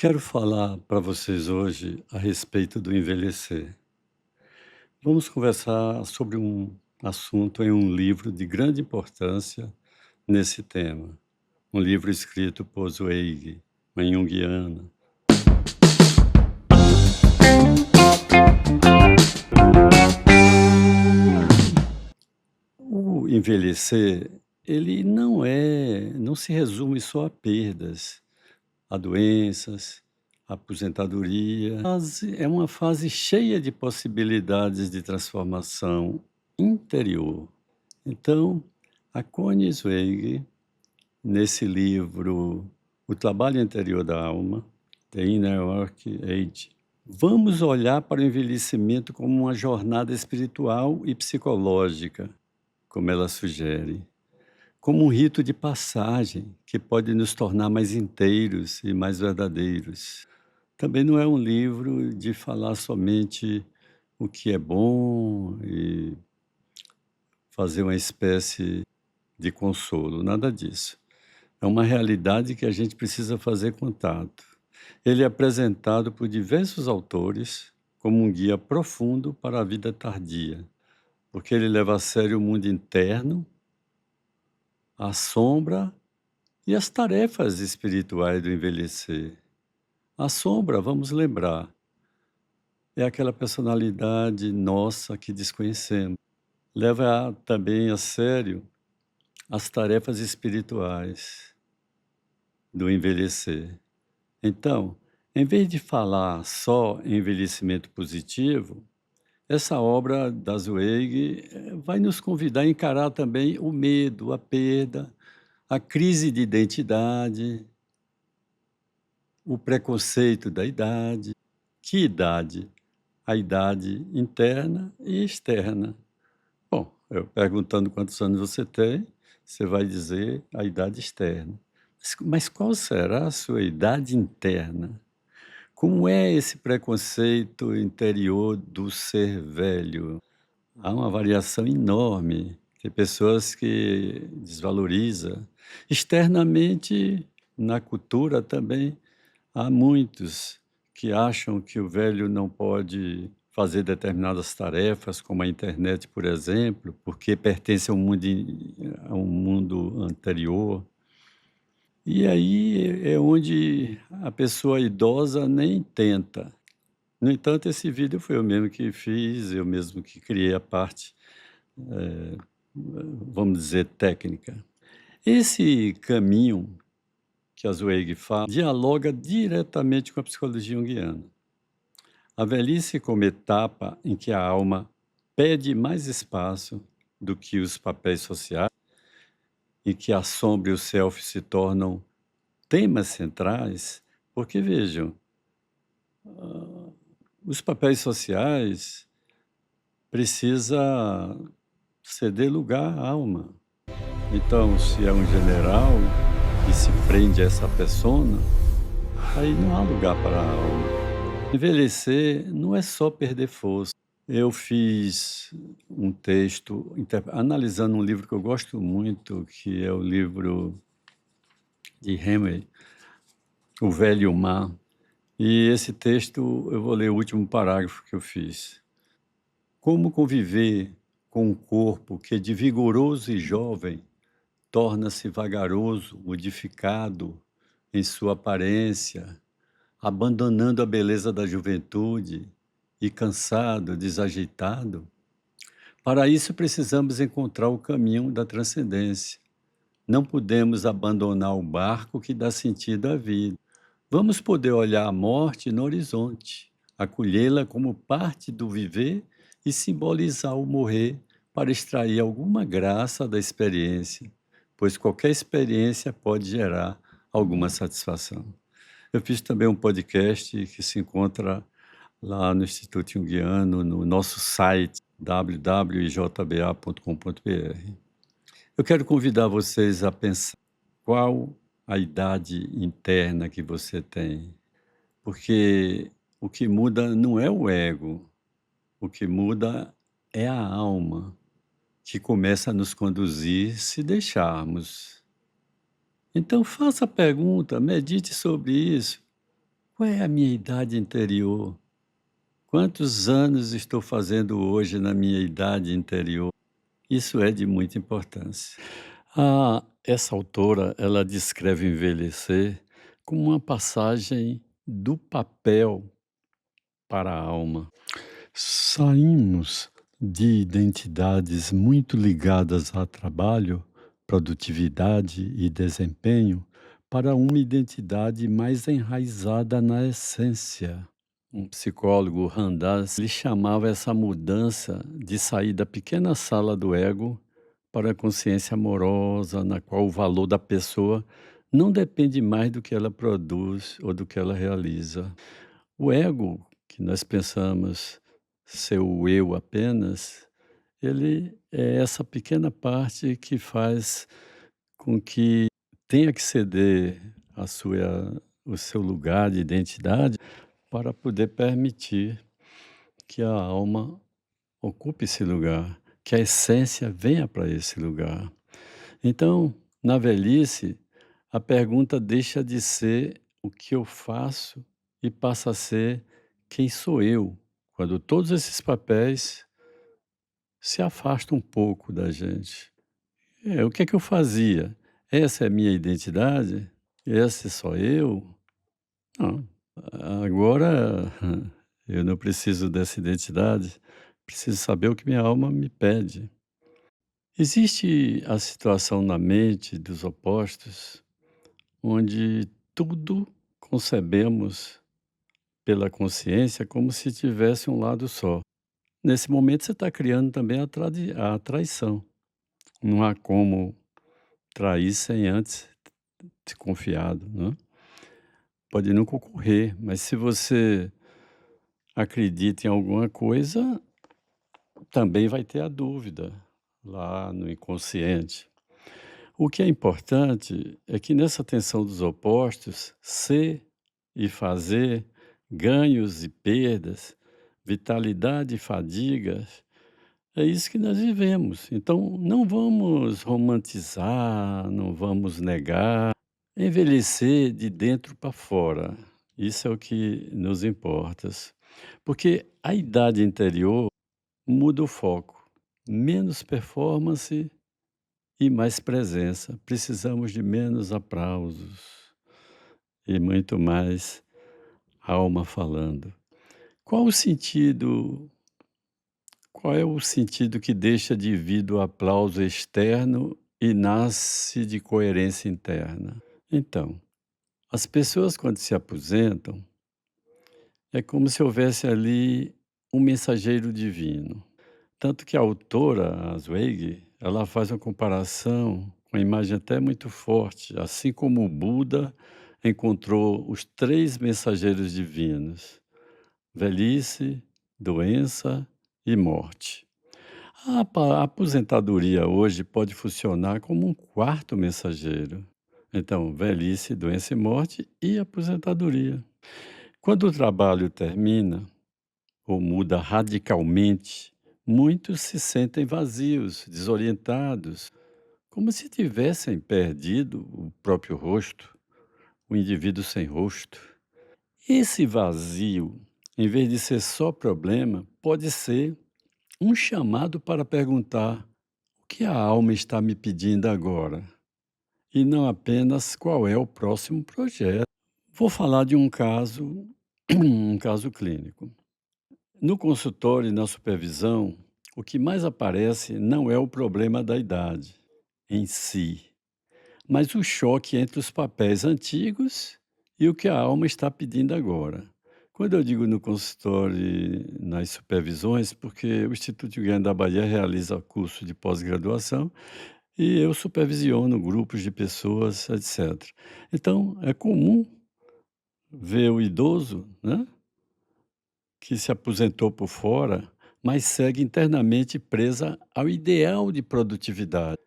Quero falar para vocês hoje a respeito do envelhecer. Vamos conversar sobre um assunto em um livro de grande importância nesse tema. Um livro escrito por Zweig, uma junguiana. O envelhecer, ele não se resume só a perdas, a doenças, a aposentadoria, mas é uma fase cheia de possibilidades de transformação interior. Então, a Connie Zweig, nesse livro O Trabalho Interior da Alma, The Inner Work Age, vamos olhar para o envelhecimento como uma jornada espiritual e psicológica, como ela sugere, como um rito de passagem que pode nos tornar mais inteiros e mais verdadeiros. Também não é um livro de falar somente o que é bom e fazer uma espécie de consolo, nada disso. É uma realidade que a gente precisa fazer contato. Ele é apresentado por diversos autores como um guia profundo para a vida tardia, porque ele leva a sério o mundo interno, a sombra e as tarefas espirituais do envelhecer. A sombra, vamos lembrar, é aquela personalidade nossa que desconhecemos. Leva também a sério as tarefas espirituais do envelhecer. Então, em vez de falar só em envelhecimento positivo, essa obra da Zweig vai nos convidar a encarar também o medo, a perda, a crise de identidade, o preconceito da idade. Que idade? A idade interna e externa. Bom, eu perguntando quantos anos você tem, você vai dizer a idade externa. Mas qual será a sua idade interna? Como é esse preconceito interior do ser velho? Há uma variação enorme. Tem pessoas que desvalorizam. Externamente, na cultura também, há muitos que acham que o velho não pode fazer determinadas tarefas, como a internet, por exemplo, porque pertence a um mundo anterior. E aí é onde a pessoa idosa nem tenta. No entanto, esse vídeo foi eu mesmo que fiz, eu mesmo que criei a parte, vamos dizer, técnica. Esse caminho que a Zweig fala dialoga diretamente com a psicologia junguiana. A velhice como etapa em que a alma pede mais espaço do que os papéis sociais e que a sombra e o self se tornam temas centrais, porque vejam, os papéis sociais precisa ceder lugar à alma. Então, se é um general e se prende a essa persona, aí não há lugar para a alma. Envelhecer não é só perder força. Eu fiz um texto analisando um livro que eu gosto muito, que é o livro de Hemingway, O Velho e o Mar. E esse texto, eu vou ler o último parágrafo que eu fiz. Como conviver com um corpo que de vigoroso e jovem torna-se vagaroso, modificado em sua aparência, abandonando a beleza da juventude e cansado, desajeitado? Para isso precisamos encontrar o caminho da transcendência. Não podemos abandonar o barco que dá sentido à vida. Vamos poder olhar a morte no horizonte, acolhê-la como parte do viver e simbolizar o morrer para extrair alguma graça da experiência, pois qualquer experiência pode gerar alguma satisfação. Eu fiz também um podcast que se encontra lá no Instituto Junguiano, no nosso site www.ijba.com.br. Eu quero convidar vocês a pensar qual a idade interna que você tem, porque o que muda não é o ego, o que muda é a alma, que começa a nos conduzir se deixarmos. Então faça a pergunta, medite sobre isso. Qual é a minha idade interior? Quantos anos estou fazendo hoje na minha idade interior? Isso é de muita importância. Essa autora, ela descreve o envelhecer como uma passagem do papel para a alma. Saímos de identidades muito ligadas a trabalho, produtividade e desempenho para uma identidade mais enraizada na essência. Um psicólogo, Ramdas, ele chamava essa mudança de sair da pequena sala do ego para a consciência amorosa, na qual o valor da pessoa não depende mais do que ela produz ou do que ela realiza. O ego, que nós pensamos ser o eu apenas, ele é essa pequena parte que faz com que tenha que ceder o seu lugar de identidade para poder permitir que a alma ocupe esse lugar, que a essência venha para esse lugar. Então, na velhice, a pergunta deixa de ser o que eu faço e passa a ser quem sou eu, quando todos esses papéis se afastam um pouco da gente. O que é que eu fazia? Essa é a minha identidade? Esse sou eu? Não. Agora eu não preciso dessa identidade, preciso saber o que minha alma me pede. Existe a situação na mente dos opostos, onde tudo concebemos pela consciência como se tivesse um lado só. Nesse momento você está criando também a traição. Não há como trair sem antes ter confiado, né? Pode nunca ocorrer, mas se você acredita em alguma coisa, também vai ter a dúvida lá no inconsciente. O que é importante é que nessa tensão dos opostos, ser e fazer, ganhos e perdas, vitalidade e fadigas, é isso que nós vivemos. Então, não vamos romantizar, não vamos negar, envelhecer de dentro para fora. Isso é o que nos importa. Porque a idade interior muda o foco. Menos performance e mais presença. Precisamos de menos aplausos e muito mais alma falando. Qual o sentido qual é o sentido que deixa de vir do aplauso externo e nasce de coerência interna? Então, as pessoas quando se aposentam, é como se houvesse ali um mensageiro divino. Tanto que a autora, a Zweig, ela faz uma comparação com uma imagem até muito forte, assim como o Buda encontrou os 3 mensageiros divinos: velhice, doença e morte. A aposentadoria hoje pode funcionar como um quarto mensageiro. Então, velhice, doença e morte e aposentadoria. Quando o trabalho termina ou muda radicalmente, muitos se sentem vazios, desorientados, como se tivessem perdido o próprio rosto, o indivíduo sem rosto. Esse vazio, em vez de ser só problema, pode ser um chamado para perguntar: o que a alma está me pedindo agora? E não apenas qual é o próximo projeto. Vou falar de um caso, um caso clínico. No consultório e na supervisão, o que mais aparece não é o problema da idade em si, mas o choque entre os papéis antigos e o que a alma está pedindo agora. Quando eu digo no consultório e nas supervisões, porque o Instituto Guiana da Bahia realiza curso de pós-graduação e eu supervisiono grupos de pessoas, etc. Então, é comum ver o idoso, né, que se aposentou por fora, mas segue internamente presa ao ideal de produtividade,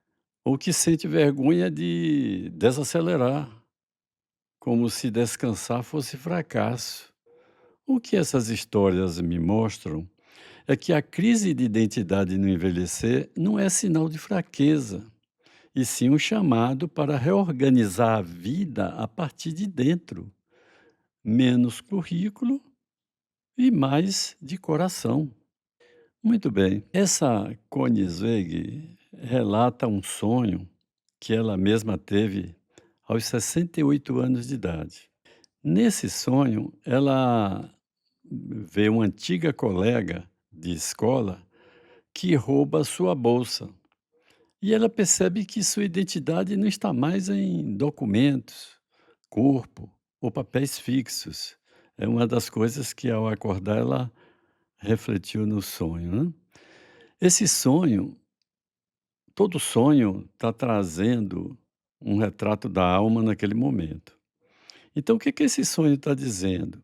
ou que sente vergonha de desacelerar, como se descansar fosse fracasso. O que essas histórias me mostram é que a crise de identidade no envelhecer não é sinal de fraqueza, e sim um chamado para reorganizar a vida a partir de dentro, menos currículo e mais de coração. Muito bem. Essa Connie Zweig relata um sonho que ela mesma teve aos 68 anos de idade. Nesse sonho, ela vê uma antiga colega de escola que rouba sua bolsa. E ela percebe que sua identidade não está mais em documentos, corpo ou papéis fixos. É uma das coisas que, ao acordar, ela refletiu no sonho, né? Esse sonho, todo sonho está trazendo um retrato da alma naquele momento. Então, o que que esse sonho está dizendo?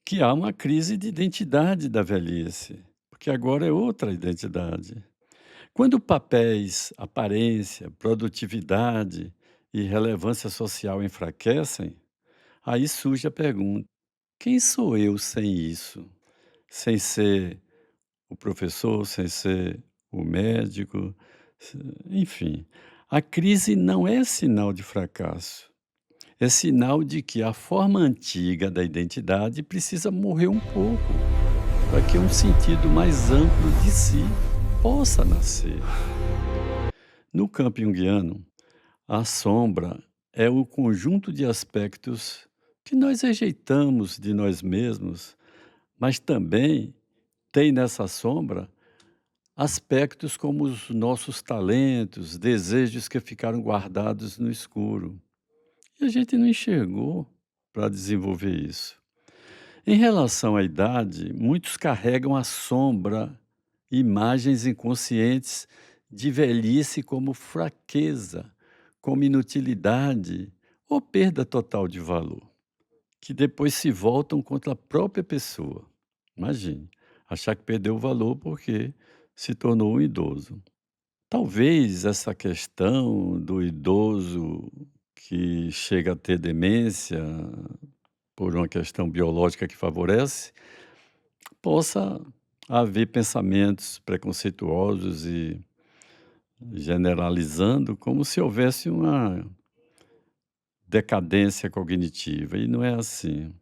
Que há uma crise de identidade da velhice, porque agora é outra identidade. Quando papéis, aparência, produtividade e relevância social enfraquecem, aí surge a pergunta: quem sou eu sem isso? Sem ser o professor, sem ser o médico, enfim. A crise não é sinal de fracasso, é sinal de que a forma antiga da identidade precisa morrer um pouco para que um sentido mais amplo de si possa nascer. No campo junguiano, a sombra é o conjunto de aspectos que nós rejeitamos de nós mesmos, mas também tem nessa sombra aspectos como os nossos talentos, desejos que ficaram guardados no escuro. E a gente não enxergou para desenvolver isso. Em relação à idade, muitos carregam a sombra, imagens inconscientes de velhice como fraqueza, como inutilidade ou perda total de valor, que depois se voltam contra a própria pessoa. Imagine, achar que perdeu o valor porque se tornou um idoso. Talvez essa questão do idoso que chega a ter demência por uma questão biológica que favorece, possa haver pensamentos preconceituosos e generalizando como se houvesse uma decadência cognitiva, e não é assim.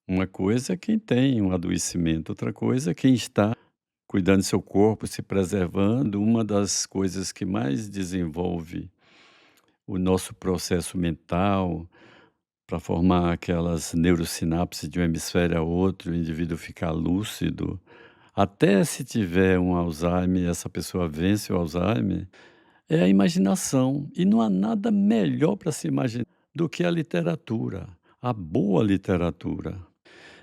Uma coisa é quem tem um adoecimento, outra coisa é quem está cuidando do seu corpo, se preservando. Uma das coisas que mais desenvolve o nosso processo mental para formar aquelas neurosinapses de um hemisfério a outro, o indivíduo ficar lúcido, até se tiver um Alzheimer, essa pessoa vence o Alzheimer, é a imaginação. E não há nada melhor para se imaginar do que a literatura, a boa literatura.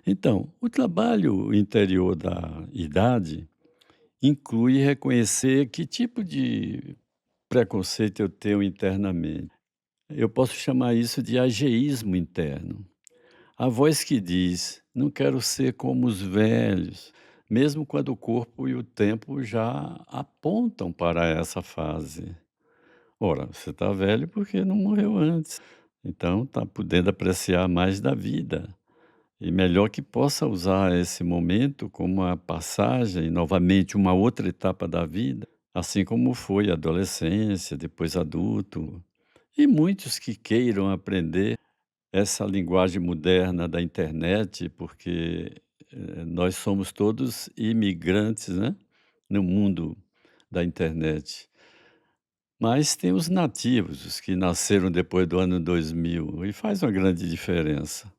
Então, o trabalho interior da idade inclui reconhecer que tipo de preconceito eu tenho internamente. Eu posso chamar isso de ageísmo interno. A voz que diz: "Não quero ser como os velhos", mesmo quando o corpo e o tempo já apontam para essa fase. Ora, você está velho porque não morreu antes, então está podendo apreciar mais da vida. E melhor que possa usar esse momento como uma passagem, novamente uma outra etapa da vida, assim como foi a adolescência, depois adulto. E muitos que queiram aprender essa linguagem moderna da internet, porque, nós somos todos imigrantes, né, no mundo da internet. Mas tem os nativos, os que nasceram depois do ano 2000 e faz uma grande diferença.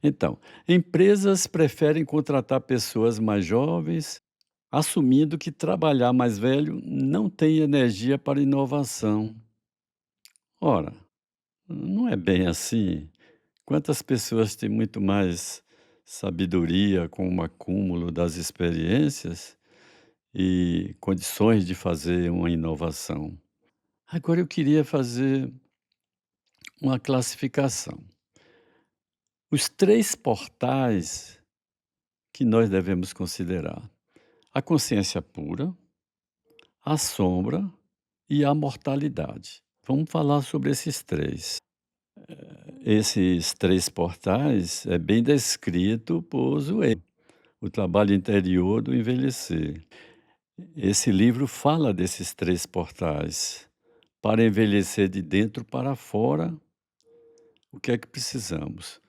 Então, empresas preferem contratar pessoas mais jovens, assumindo que trabalhar mais velho não tem energia para inovação. Ora, não é bem assim. Quantas pessoas têm muito mais sabedoria com o acúmulo das experiências e condições de fazer uma inovação? Agora eu queria fazer uma classificação. Os 3 portais que nós devemos considerar: a consciência pura, a sombra e a mortalidade. Vamos falar sobre esses 3. Esses 3 portais é bem descrito por Zweig, O Trabalho Interior do Envelhecer. Esse livro fala desses 3 portais. Para envelhecer de dentro para fora, o que é que precisamos?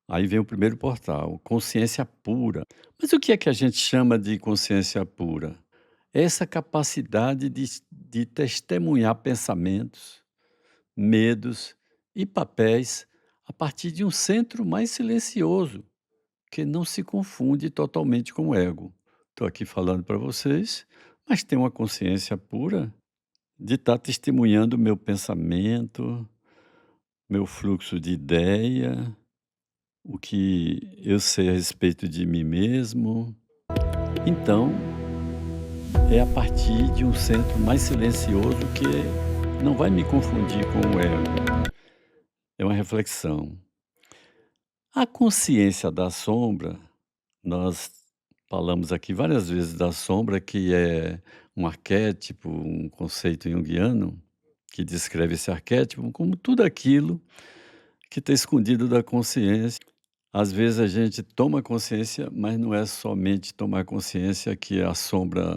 Aí vem o primeiro portal, consciência pura. Mas o que é que a gente chama de consciência pura? Essa capacidade de testemunhar pensamentos, medos e papéis a partir de um centro mais silencioso, que não se confunde totalmente com o ego. Estou aqui falando para vocês, mas tenho uma consciência pura de estar testemunhando meu pensamento, meu fluxo de ideia, o que eu sei a respeito de mim mesmo. Então, é a partir de um centro mais silencioso que não vai me confundir com o ego. É uma reflexão. A consciência da sombra, nós falamos aqui várias vezes da sombra, que é um arquétipo, um conceito junguiano, que descreve esse arquétipo como tudo aquilo que está escondido da consciência. Às vezes a gente toma consciência, mas não é somente tomar consciência que a sombra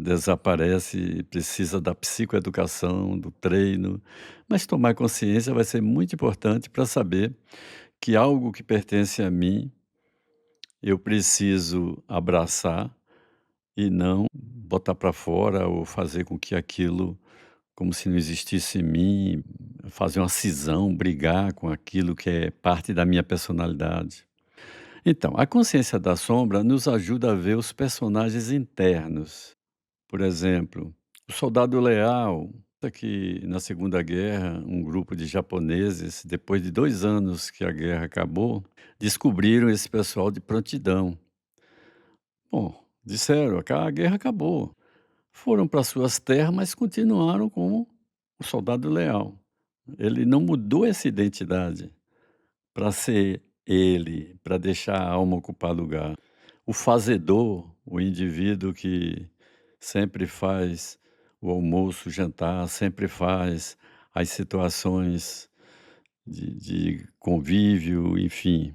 desaparece e precisa da psicoeducação, do treino, mas tomar consciência vai ser muito importante para saber que algo que pertence a mim, eu preciso abraçar e não botar para fora ou fazer com que aquilo, como se não existisse em mim, fazer uma cisão, brigar com aquilo que é parte da minha personalidade. Então, a consciência da sombra nos ajuda a ver os personagens internos. Por exemplo, o soldado leal, que na Segunda Guerra, um grupo de japoneses, depois de 2 anos que a guerra acabou, descobriram esse pessoal de prontidão. Bom, disseram: a guerra acabou. Foram para suas terras, mas continuaram como o soldado leal. Ele não mudou essa identidade para ser ele, para deixar a alma ocupar lugar. O fazedor, o indivíduo que sempre faz o almoço, o jantar, sempre faz as situações de convívio, enfim.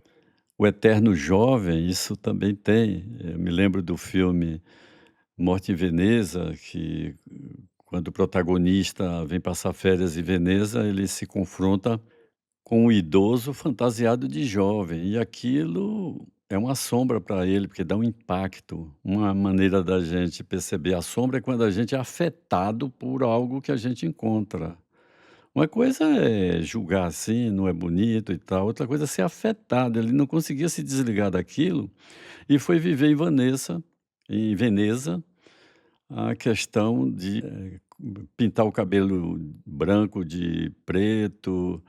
O eterno jovem, isso também tem. Eu me lembro do filme Morte em Veneza, que quando o protagonista vem passar férias em Veneza, ele se confronta com um idoso fantasiado de jovem, e aquilo é uma sombra para ele, porque dá um impacto, uma maneira da gente perceber a sombra é quando a gente é afetado por algo que a gente encontra. Uma coisa é julgar assim, não é bonito e tal, outra coisa é ser afetado, ele não conseguia se desligar daquilo e foi viver em Veneza, a questão de, pintar o cabelo branco de preto,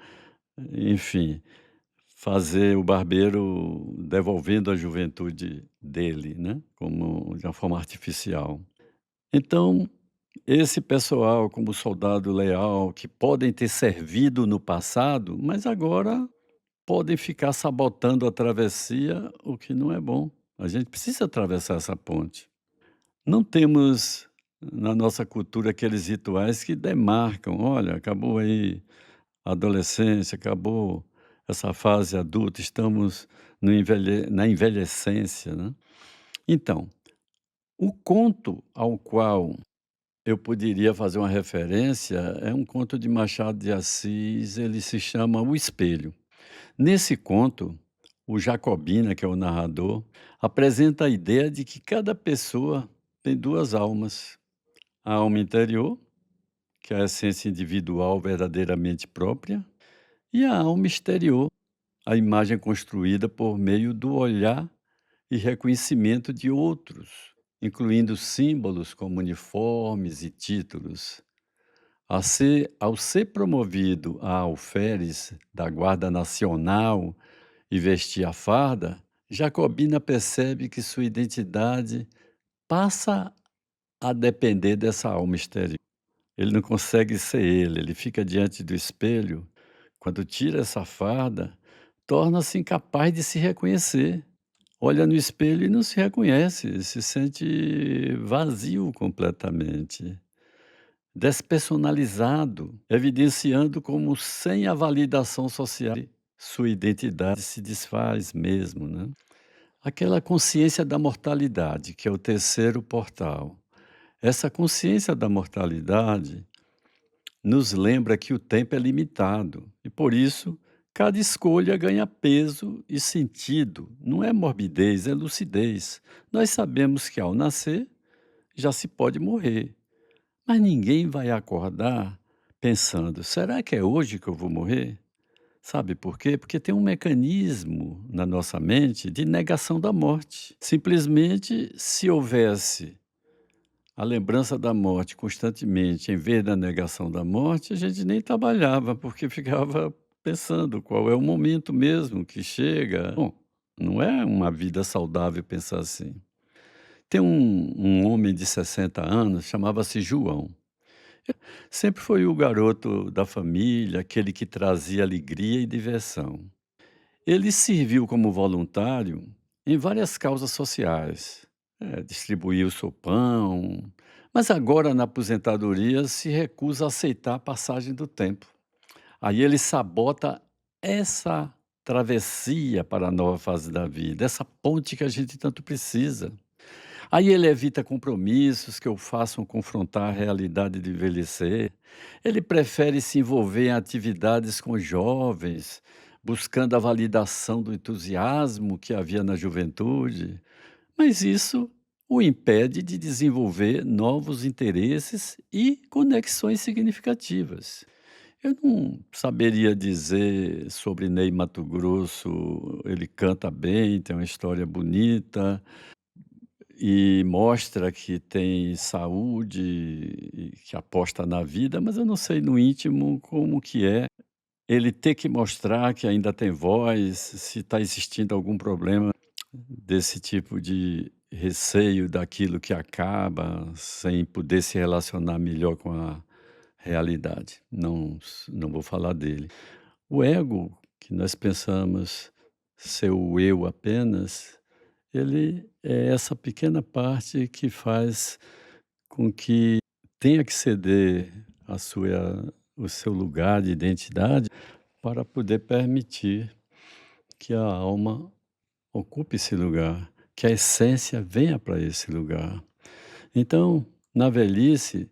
enfim. Fazer o barbeiro devolvendo a juventude dele, né, como de uma forma artificial. Então, esse pessoal como soldado leal, que podem ter servido no passado, mas agora podem ficar sabotando a travessia, o que não é bom. A gente precisa atravessar essa ponte. Não temos na nossa cultura aqueles rituais que demarcam: "Olha, acabou aí a adolescência, acabou essa fase adulta, estamos no na envelhecência, né. Então, o conto ao qual eu poderia fazer uma referência é um conto de Machado de Assis, ele se chama O Espelho. Nesse conto, o Jacobina, que é o narrador, apresenta a ideia de que cada pessoa tem 2 almas: a alma interior, que é a essência individual verdadeiramente própria, e a alma exterior, a imagem construída por meio do olhar e reconhecimento de outros, incluindo símbolos como uniformes e títulos. Ao ser promovido a alferes da Guarda Nacional e vestir a farda, Jacobina percebe que sua identidade passa a depender dessa alma exterior. Ele não consegue ser ele fica diante do espelho, quando tira essa farda, torna-se incapaz de se reconhecer. Olha no espelho e não se reconhece, se sente vazio completamente, despersonalizado, evidenciando como sem a validação social, sua identidade se desfaz mesmo, né. Aquela consciência da mortalidade, que é o terceiro portal. Essa consciência da mortalidade nos lembra que o tempo é limitado e, por isso, Cada escolha ganha peso e sentido. Não é morbidez, é lucidez. Nós sabemos que ao nascer já se pode morrer, mas ninguém vai acordar pensando: será que é hoje que eu vou morrer? Sabe por quê? Porque tem um mecanismo na nossa mente de negação da morte. Simplesmente, se houvesse a lembrança da morte constantemente, em vez da negação da morte, a gente nem trabalhava, porque ficava pensando qual é o momento mesmo que chega. Bom, não é uma vida saudável pensar assim. Tem um homem de 60 anos, chamava-se João. Sempre foi o garoto da família, aquele que trazia alegria e diversão. Ele serviu como voluntário em várias causas sociais, distribuiu sopão, mas agora na aposentadoria se recusa a aceitar a passagem do tempo. Aí ele sabota essa travessia para a nova fase da vida, essa ponte que a gente tanto precisa. Aí ele evita compromissos que o façam confrontar a realidade de envelhecer. Ele prefere se envolver em atividades com jovens, buscando a validação do entusiasmo que havia na juventude. Mas isso o impede de desenvolver novos interesses e conexões significativas. Eu não saberia dizer sobre Ney Matogrosso, ele canta bem, tem uma história bonita, e mostra que tem saúde e que aposta na vida, mas eu não sei no íntimo como que é ele ter que mostrar que ainda tem voz, se está existindo algum problema desse tipo de receio daquilo que acaba, sem poder se relacionar melhor com a realidade. Não vou falar dele. O ego, que nós pensamos ser o eu apenas, ele é essa pequena parte que faz com que tenha que ceder o seu lugar de identidade para poder permitir que a alma ocupe esse lugar, que a essência venha para esse lugar. Então, na velhice,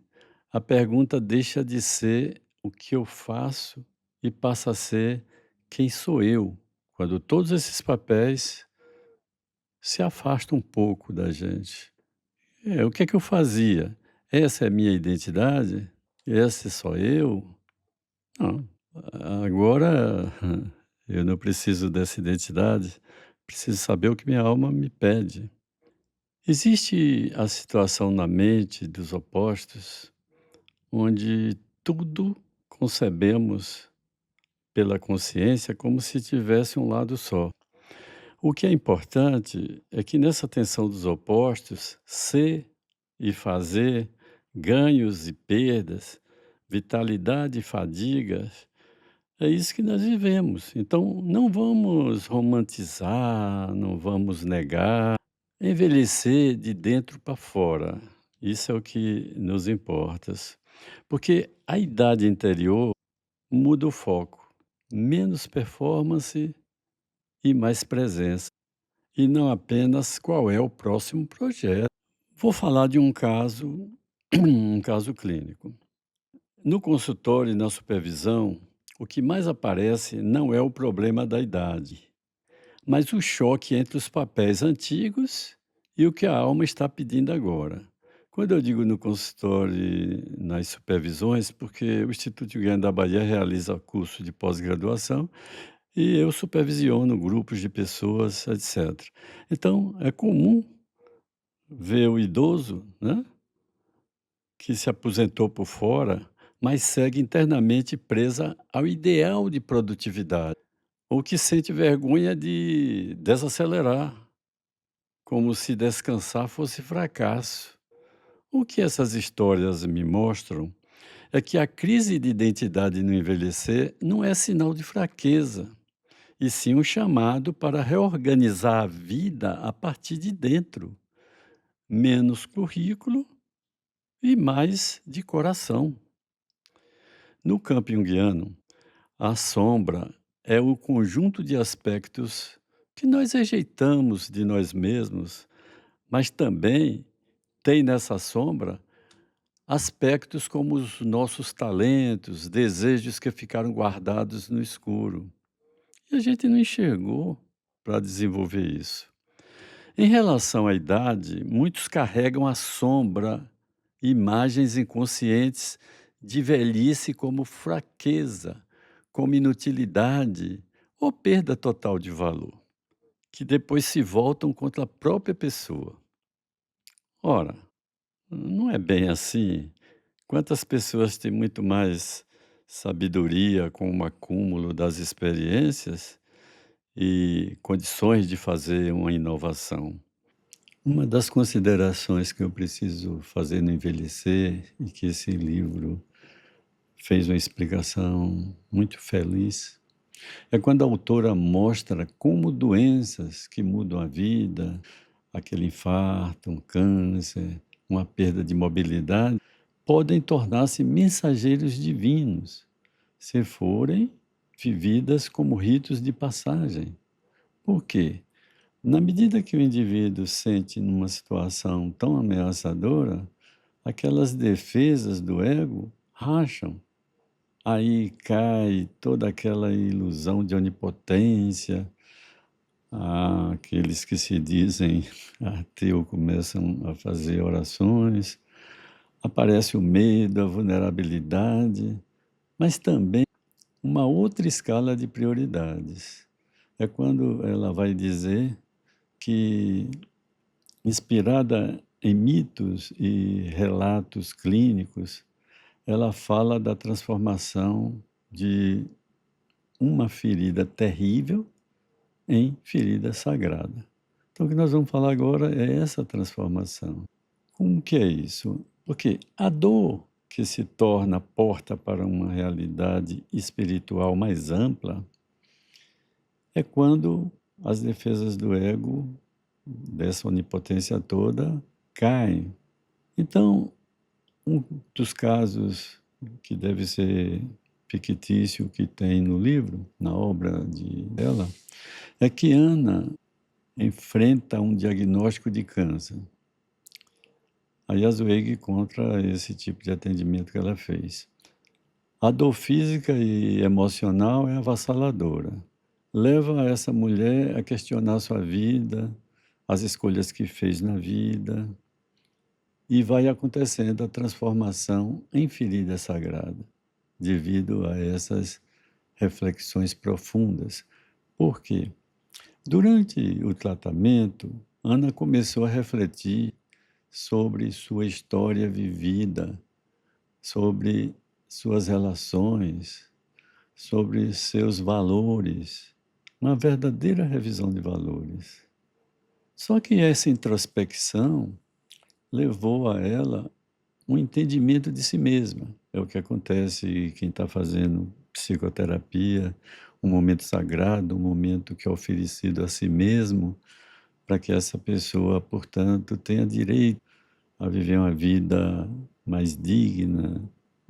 a pergunta deixa de ser o que eu faço e passa a ser quem sou eu, quando todos esses papéis se afastam um pouco da gente. O que é que eu fazia? Essa é a minha identidade? Esse sou eu? Não. Agora eu não preciso dessa identidade, preciso saber o que minha alma me pede. Existe a situação na mente dos opostos, onde tudo concebemos pela consciência como se tivesse um lado só. O que é importante é que nessa tensão dos opostos, ser e fazer, ganhos e perdas, vitalidade e fadigas, é isso que nós vivemos. Então, não vamos romantizar, não vamos negar, envelhecer de dentro para fora. Isso é o que nos importa. Porque a idade interior muda o foco, menos performance e mais presença. E não apenas qual é o próximo projeto. Vou falar de um caso, um caso clínico. No consultório e na supervisão, o que mais aparece não é o problema da idade, mas o choque entre os papéis antigos e o que a alma está pedindo agora. Quando eu digo no consultório e nas supervisões, porque o Instituto Guiana da Bahia realiza curso de pós-graduação e eu supervisiono grupos de pessoas, etc. Então, é comum ver o idoso, né, que se aposentou por fora, mas segue internamente presa ao ideal de produtividade, ou que sente vergonha de desacelerar, como se descansar fosse fracasso. O que essas histórias me mostram é que a crise de identidade no envelhecer não é sinal de fraqueza, e sim um chamado para reorganizar a vida a partir de dentro. Menos currículo e mais de coração. No campo junguiano, a sombra é o conjunto de aspectos que nós rejeitamos de nós mesmos, mas também tem nessa sombra aspectos como os nossos talentos, desejos que ficaram guardados no escuro. e a gente não enxergou para desenvolver isso. Em relação à idade, muitos carregam a sombra, imagens inconscientes de velhice como fraqueza, como inutilidade ou perda total de valor, que depois se voltam contra a própria pessoa. Ora, não é bem assim. Quantas pessoas têm muito mais sabedoria com o acúmulo das experiências e condições de fazer uma inovação? Uma das considerações que eu preciso fazer no envelhecer, e que esse livro fez uma explicação muito feliz, é quando a autora mostra como doenças que mudam a vida, aquele infarto, um câncer, uma perda de mobilidade, podem tornar-se mensageiros divinos, se forem vividas como ritos de passagem. Por quê? Na medida que o indivíduo sente numa situação tão ameaçadora, aquelas defesas do ego racham. Aí cai toda aquela ilusão de onipotência. Aqueles que se dizem ateu começam a fazer orações. Aparece o medo, a vulnerabilidade, mas também uma outra escala de prioridades. É quando ela vai dizer que, inspirada em mitos e relatos clínicos, ela fala da transformação de uma ferida terrível em ferida sagrada. Então, o que nós vamos falar agora é essa transformação. Como que é isso? Porque a dor que se torna porta para uma realidade espiritual mais ampla é quando as defesas do ego, dessa onipotência toda, caem. Então, um dos casos que deve ser fictício que tem no livro, na obra dela, é que Ana enfrenta um diagnóstico de câncer. Aí a Zweig contra esse tipo de atendimento que ela fez. A dor física e emocional é avassaladora. Leva essa mulher a questionar sua vida, as escolhas que fez na vida, e vai acontecendo a transformação em ferida sagrada, devido a essas reflexões profundas. Por quê? Durante o tratamento, Ana começou a refletir sobre sua história vivida, sobre suas relações, sobre seus valores, uma verdadeira revisão de valores. Só que essa introspecção levou a ela um entendimento de si mesma. É o que acontece quem está fazendo psicoterapia, um momento sagrado, um momento que é oferecido a si mesmo, para que essa pessoa, portanto, tenha direito a viver uma vida mais digna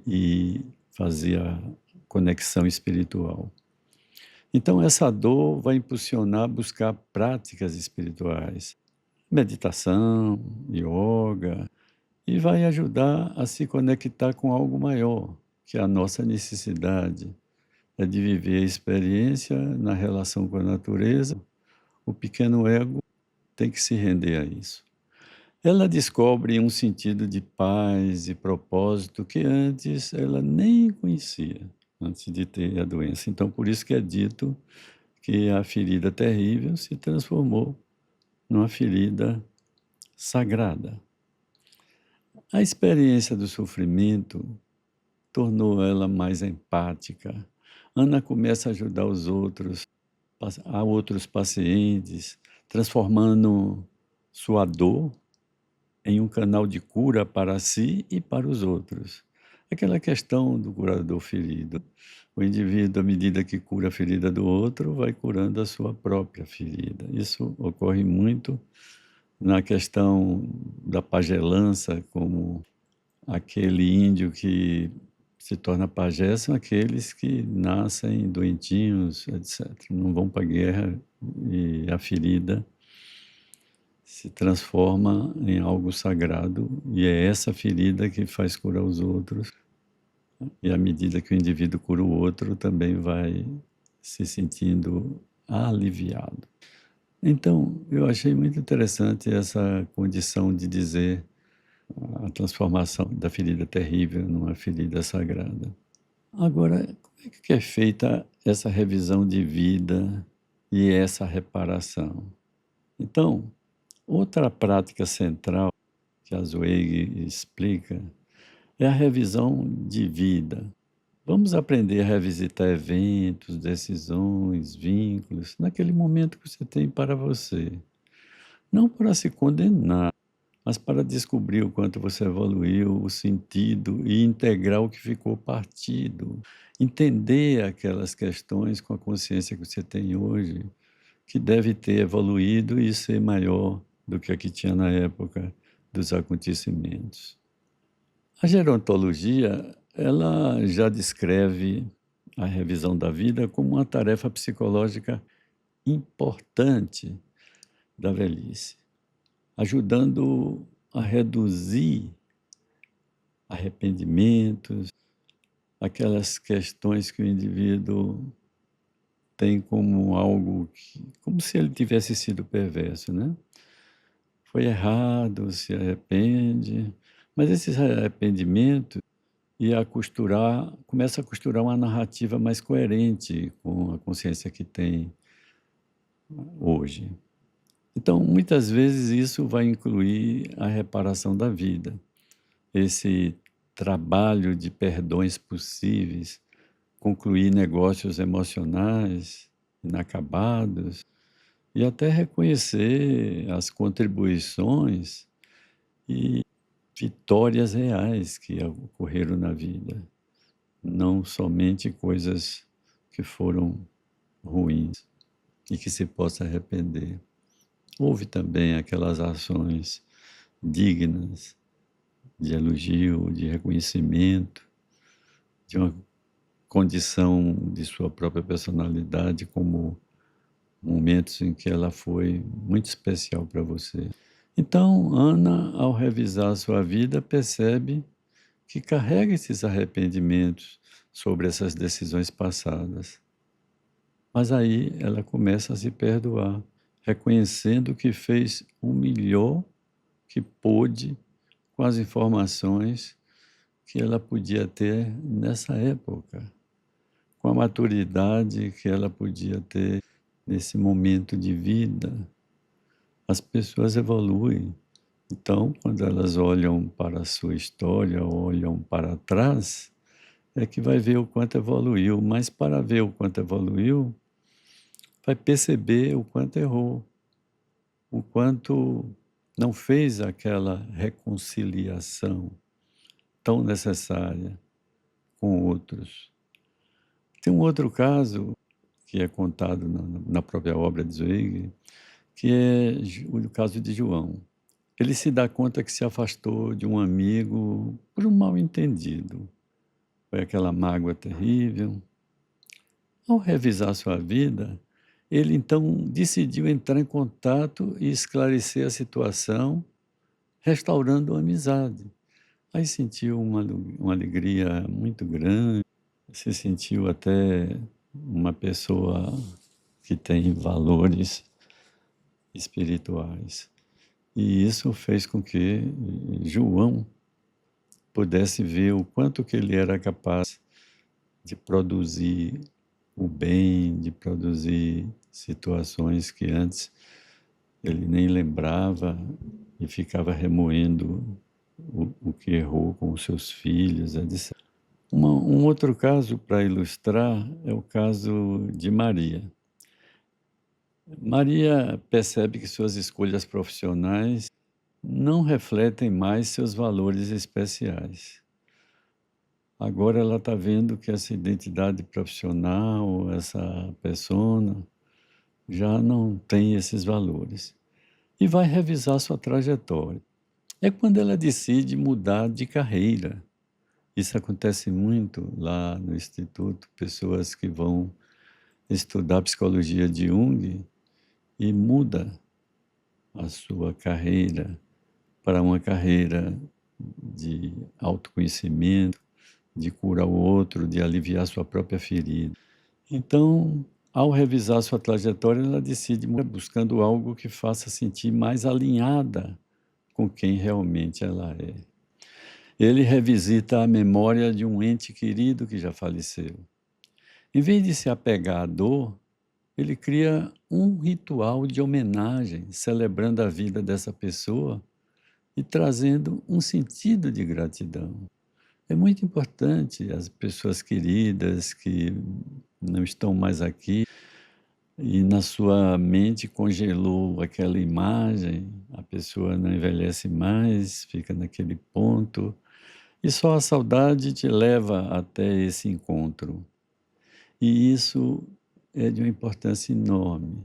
e fazer a conexão espiritual. Então, essa dor vai impulsionar buscar práticas espirituais, meditação, yoga, e vai ajudar a se conectar com algo maior, que é a nossa necessidade é de viver a experiência na relação com a natureza. O pequeno ego tem que se render a isso. Ela descobre um sentido de paz e propósito que antes ela nem conhecia, antes de ter a doença. Então, por isso que é dito que a ferida terrível se transformou numa ferida sagrada. A experiência do sofrimento tornou ela mais empática. Ana começa a ajudar os outros, a outros pacientes, transformando sua dor em um canal de cura para si e para os outros. Aquela questão do curador ferido. O indivíduo, à medida que cura a ferida do outro, vai curando a sua própria ferida. Isso ocorre muito na questão da pagelança, como aquele índio que se torna pajé são aqueles que nascem doentinhos, etc. Não vão para a guerra e a ferida se transforma em algo sagrado e é essa ferida que faz curar os outros. E à medida que o indivíduo cura o outro, também vai se sentindo aliviado. Então, eu achei muito interessante essa condição de dizer a transformação da ferida terrível numa ferida sagrada. Agora, como é que é feita essa revisão de vida e essa reparação? Então, outra prática central que a Zweig explica é a revisão de vida. Vamos aprender a revisitar eventos, decisões, vínculos, naquele momento que você tem para você. Não para se condenar, mas para descobrir o quanto você evoluiu, o sentido e integrar o que ficou partido. Entender aquelas questões com a consciência que você tem hoje, que deve ter evoluído e ser maior do que a que tinha na época dos acontecimentos. A gerontologia, ela já descreve a revisão da vida como uma tarefa psicológica importante da velhice, ajudando a reduzir arrependimentos, aquelas questões que o indivíduo tem como algo como se ele tivesse sido perverso, né? Foi errado, se arrepende, mas esses arrependimentos começa a costurar uma narrativa mais coerente com a consciência que tem hoje. Então, muitas vezes isso vai incluir a reparação da vida, esse trabalho de perdões possíveis, concluir negócios emocionais inacabados e até reconhecer as contribuições e vitórias reais que ocorreram na vida, não somente coisas que foram ruins e que se possa arrepender. Houve também aquelas ações dignas de elogio, de reconhecimento, de uma condição de sua própria personalidade, como momentos em que ela foi muito especial para você. Então, Ana, ao revisar a sua vida, percebe que carrega esses arrependimentos sobre essas decisões passadas. Mas aí ela começa a se perdoar, reconhecendo que fez o melhor que pôde com as informações que ela podia ter nessa época, com a maturidade que ela podia ter nesse momento de vida. As pessoas evoluem. Então, quando elas olham para a sua história, olham para trás, é que vai ver o quanto evoluiu, mas para ver o quanto evoluiu, vai perceber o quanto errou, o quanto não fez aquela reconciliação tão necessária com outros. Tem um outro caso que é contado na própria obra de Zweig, que é o caso de João. Ele se dá conta que se afastou de um amigo por um mal-entendido. Foi aquela mágoa terrível. Ao revisar sua vida, ele então decidiu entrar em contato e esclarecer a situação, restaurando a amizade. Aí sentiu uma alegria muito grande, se sentiu até uma pessoa que tem valores espirituais. E isso fez com que João pudesse ver o quanto que ele era capaz de produzir o bem, de produzir situações que antes ele nem lembrava e ficava remoendo o que errou com os seus filhos, etc. Um outro caso para ilustrar é o caso de Maria. Maria percebe que suas escolhas profissionais não refletem mais seus valores especiais. Agora ela está vendo que essa identidade profissional, essa persona, já não tem esses valores. E vai revisar sua trajetória. É quando ela decide mudar de carreira. Isso acontece muito lá no Instituto, pessoas que vão estudar psicologia de Jung e muda a sua carreira para uma carreira de autoconhecimento, de curar o outro, de aliviar sua própria ferida. Então, Ao revisar sua trajetória, ela decide buscando algo que faça sentir mais alinhada com quem realmente ela é. Ele revisita a memória de um ente querido que já faleceu. Em vez de se apegar à dor, ele cria um ritual de homenagem, celebrando a vida dessa pessoa e trazendo um sentido de gratidão. É muito importante as pessoas queridas que não estão mais aqui e na sua mente congelou aquela imagem, a pessoa não envelhece mais, fica naquele ponto, e só a saudade te leva até esse encontro. E isso é de uma importância enorme.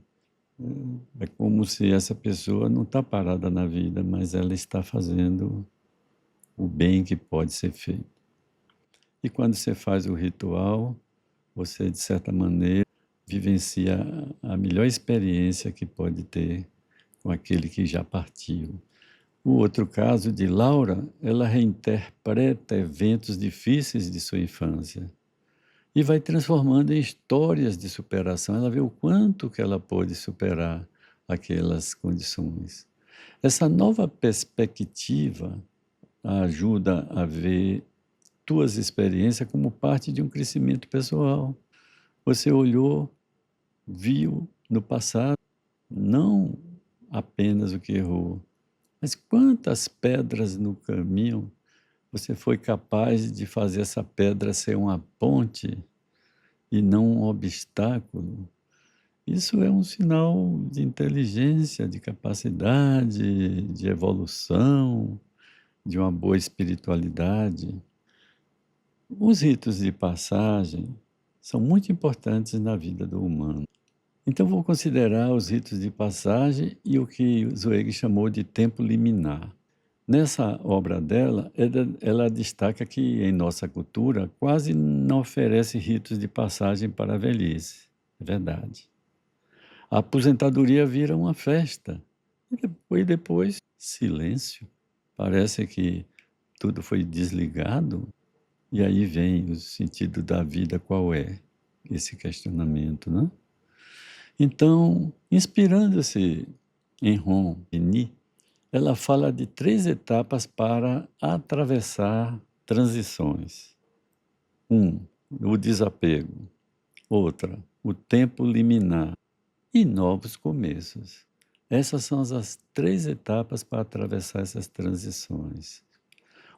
É como se essa pessoa não está parada na vida, mas ela está fazendo o bem que pode ser feito. E quando você faz o ritual, você, de certa maneira, vivencia a melhor experiência que pode ter com aquele que já partiu. O outro caso de Laura, ela reinterpreta eventos difíceis de sua infância e vai transformando em histórias de superação. Ela vê o quanto que ela pôde superar aquelas condições. Essa nova perspectiva a ajuda a ver tuas experiências como parte de um crescimento pessoal. Você olhou, viu no passado, não apenas o que errou, mas quantas pedras no caminho você foi capaz de fazer essa pedra ser uma ponte e não um obstáculo. Isso é um sinal de inteligência, de capacidade, de evolução, de uma boa espiritualidade. Os ritos de passagem são muito importantes na vida do humano. Então, vou considerar os ritos de passagem e o que Zweig chamou de tempo liminar. Nessa obra dela, ela destaca que, em nossa cultura, quase não oferece ritos de passagem para a velhice. É verdade. A aposentadoria vira uma festa. E depois, silêncio. Parece que tudo foi desligado. E aí vem o sentido da vida, qual é? Esse questionamento, né? Então, inspirando-se em Ron Denis, ela fala de 3 etapas para atravessar transições. O desapego. Outra, o tempo liminar. E novos começos. Essas são as 3 etapas para atravessar essas transições.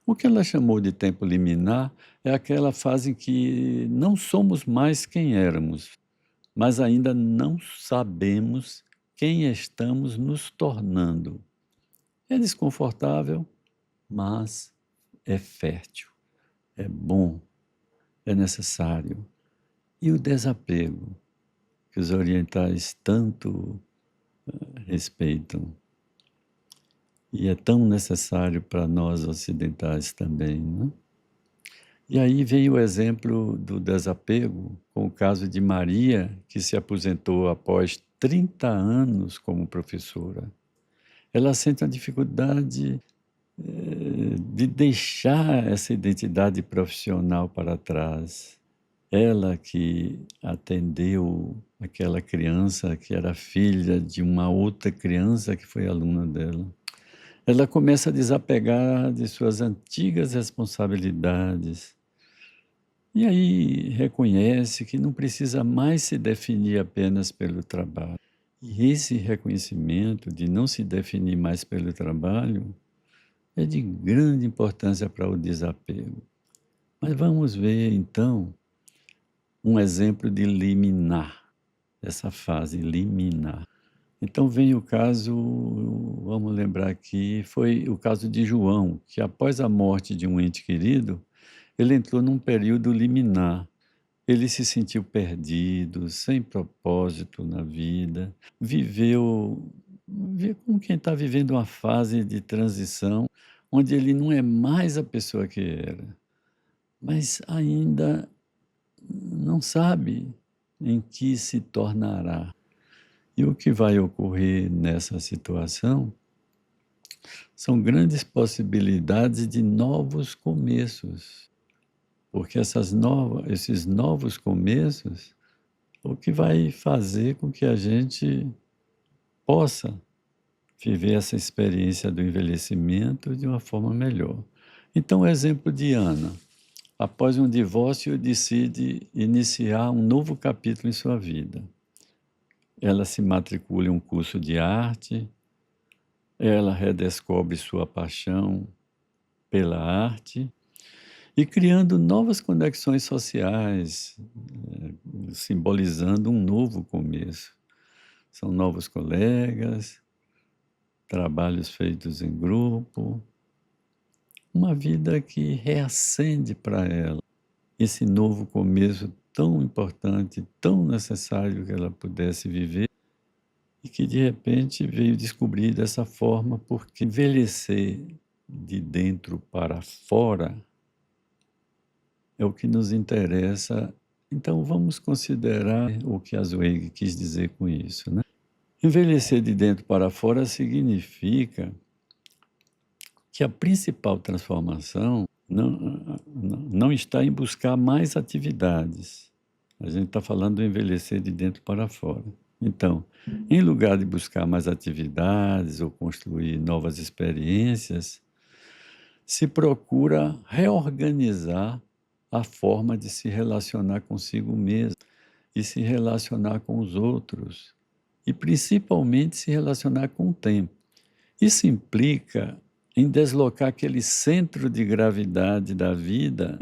O que ela chamou de tempo liminar é aquela fase em que não somos mais quem éramos, mas ainda não sabemos quem estamos nos tornando. É desconfortável, mas é fértil, é bom, é necessário. E o desapego, que os orientais tanto respeitam, e é tão necessário para nós ocidentais também, né? E aí vem o exemplo do desapego, com o caso de Maria, que se aposentou após 30 anos como professora. Ela sente a dificuldade de deixar essa identidade profissional para trás. Ela que atendeu aquela criança que era filha de uma outra criança que foi aluna dela. Ela começa a desapegar de suas antigas responsabilidades. E aí reconhece que não precisa mais se definir apenas pelo trabalho. E esse reconhecimento de não se definir mais pelo trabalho é de grande importância para o desapego. Mas vamos ver, então, um exemplo de liminar, essa fase liminar. Então vem o caso, vamos lembrar aqui, foi o caso de João, que após a morte de um ente querido, ele entrou num período liminar. Ele se sentiu perdido, sem propósito na vida, viveu como quem está vivendo uma fase de transição, onde ele não é mais a pessoa que era, mas ainda não sabe em que se tornará. E o que vai ocorrer nessa situação são grandes possibilidades de novos começos, porque esses novos começos o que vai fazer com que a gente possa viver essa experiência do envelhecimento de uma forma melhor. Então, o exemplo de Ana. Após um divórcio, decide iniciar um novo capítulo em sua vida. Ela se matricula em um curso de arte, ela redescobre sua paixão pela arte e criando novas conexões sociais, simbolizando um novo começo. São novos colegas, trabalhos feitos em grupo, uma vida que reacende para ela esse novo começo tão importante, tão necessário que ela pudesse viver e que de repente veio descobrir dessa forma, porque envelhecer de dentro para fora é o que nos interessa. Então vamos considerar o que a Zweig quis dizer com isso, né? Envelhecer de dentro para fora significa que a principal transformação não está em buscar mais atividades. A gente está falando do envelhecer de dentro para fora. Então, em lugar de buscar mais atividades ou construir novas experiências, se procura reorganizar a forma de se relacionar consigo mesmo e se relacionar com os outros, e principalmente se relacionar com o tempo. Isso implica em deslocar aquele centro de gravidade da vida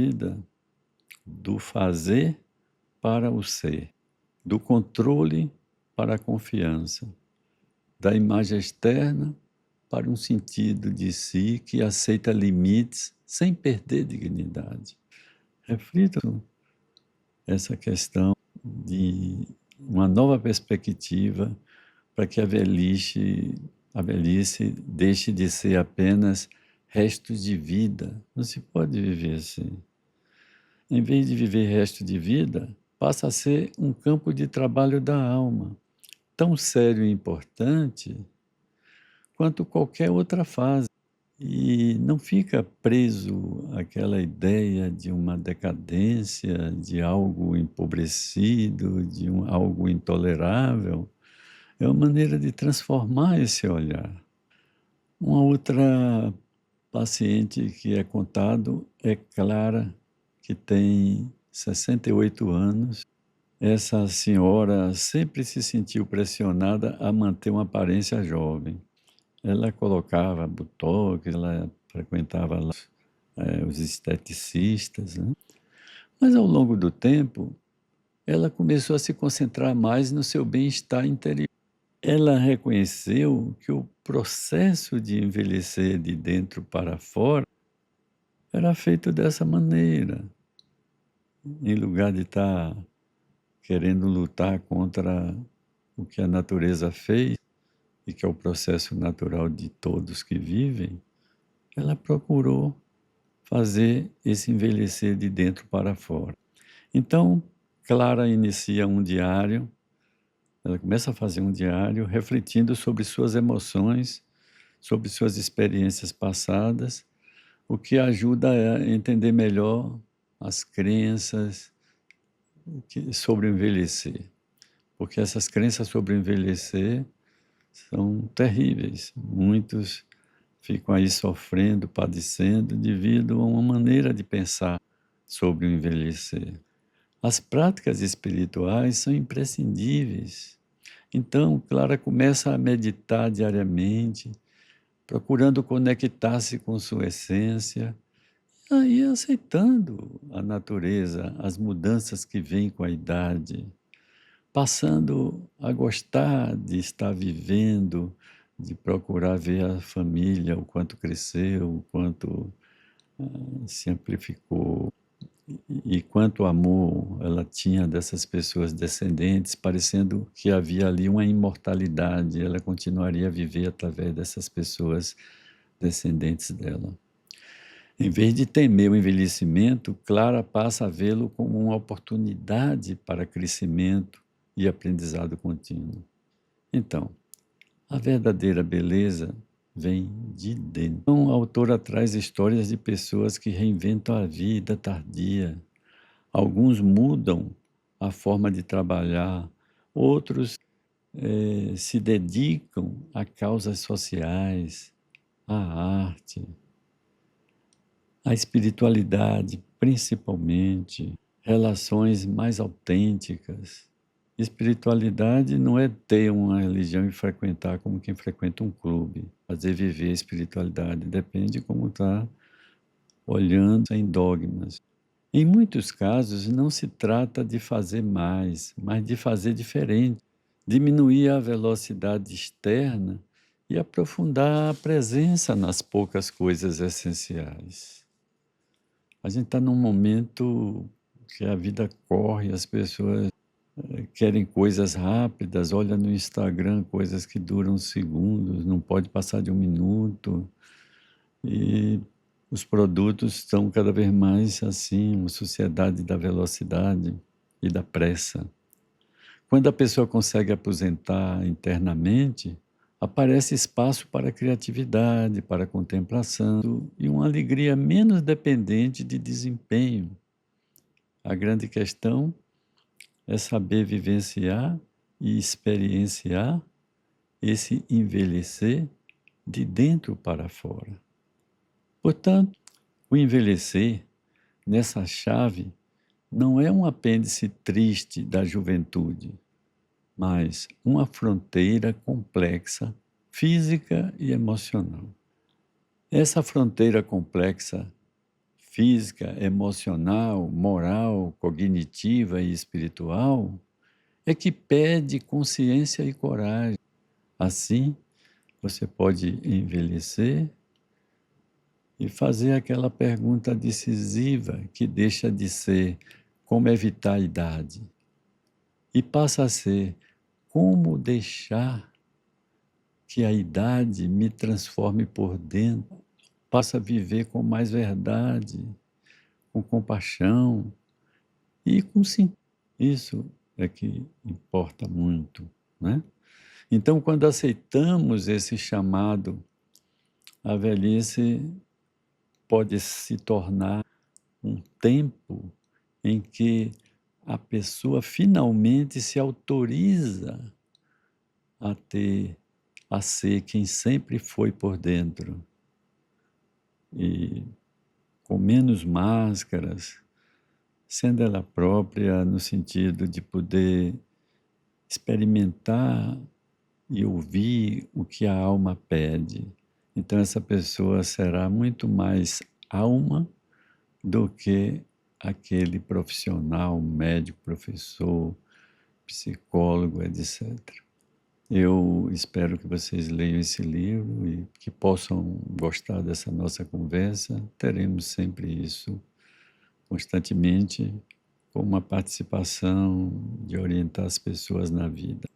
do fazer para o ser, do controle para a confiança, da imagem externa para um sentido de si que aceita limites sem perder dignidade. Reflito essa questão de uma nova perspectiva para que a velhice deixe de ser apenas restos de vida. Não se pode viver assim. Em vez de viver resto de vida, passa a ser um campo de trabalho da alma, tão sério e importante quanto qualquer outra fase. E não fica preso àquela ideia de uma decadência, de algo empobrecido, de algo intolerável. É uma maneira de transformar esse olhar. Uma outra paciente que é contado é Clara, que tem 68 anos. Essa senhora sempre se sentiu pressionada a manter uma aparência jovem. Ela colocava botox, ela frequentava lá, os esteticistas, né? Mas ao longo do tempo, ela começou a se concentrar mais no seu bem-estar interior. Ela reconheceu que o processo de envelhecer de dentro para fora era feito dessa maneira, em lugar de estar querendo lutar contra o que a natureza fez e que é o processo natural de todos que vivem, ela procurou fazer esse envelhecer de dentro para fora. Então, Clara inicia um diário, ela começa a fazer um diário refletindo sobre suas emoções, sobre suas experiências passadas, o que ajuda a entender melhor as crenças sobre o envelhecer. Porque essas crenças sobre o envelhecer são terríveis. Muitos ficam aí sofrendo, padecendo, devido a uma maneira de pensar sobre o envelhecer. As práticas espirituais são imprescindíveis. Então, Clara começa a meditar diariamente, procurando conectar-se com sua essência, aí aceitando a natureza, as mudanças que vêm com a idade, passando a gostar de estar vivendo, de procurar ver a família, o quanto cresceu, o quanto se amplificou e quanto amor ela tinha dessas pessoas descendentes, parecendo que havia ali uma imortalidade, ela continuaria a viver através dessas pessoas descendentes dela. Em vez de temer o envelhecimento, Clara passa a vê-lo como uma oportunidade para crescimento e aprendizado contínuo. Então, a verdadeira beleza vem de dentro. Então, a autora traz histórias de pessoas que reinventam a vida tardia. Alguns mudam a forma de trabalhar. Outros, se dedicam a causas sociais, à arte, à espiritualidade, principalmente, relações mais autênticas. Espiritualidade não é ter uma religião e frequentar como quem frequenta um clube, fazer viver a espiritualidade, depende como está olhando sem dogmas. Em muitos casos, não se trata de fazer mais, mas de fazer diferente, diminuir a velocidade externa e aprofundar a presença nas poucas coisas essenciais. A gente está num momento que a vida corre, as pessoas querem coisas rápidas, olha no Instagram coisas que duram segundos, não pode passar de 1 minuto, e os produtos estão cada vez mais assim, uma sociedade da velocidade e da pressa. Quando a pessoa consegue aposentar internamente, aparece espaço para criatividade, para contemplação e uma alegria menos dependente de desempenho. A grande questão é saber vivenciar e experienciar esse envelhecer de dentro para fora. Portanto, o envelhecer, nessa chave, não é um apêndice triste da juventude, mas uma fronteira complexa, física e emocional. Essa fronteira complexa, física, emocional, moral, cognitiva e espiritual, é que pede consciência e coragem. Assim, você pode envelhecer e fazer aquela pergunta decisiva que deixa de ser como evitar a idade e passa a ser como deixar que a idade me transforme por dentro, passa a viver com mais verdade, com compaixão e com sim. Isso é que importa muito, né? Então, quando aceitamos esse chamado, a velhice pode se tornar um tempo em que a pessoa finalmente se autoriza a ser quem sempre foi por dentro, e com menos máscaras, sendo ela própria no sentido de poder experimentar e ouvir o que a alma pede. Então essa pessoa será muito mais alma do que aquele profissional, médico, professor, psicólogo, etc. Eu espero que vocês leiam esse livro e que possam gostar dessa nossa conversa. Teremos sempre isso constantemente, com uma participação de orientar as pessoas na vida.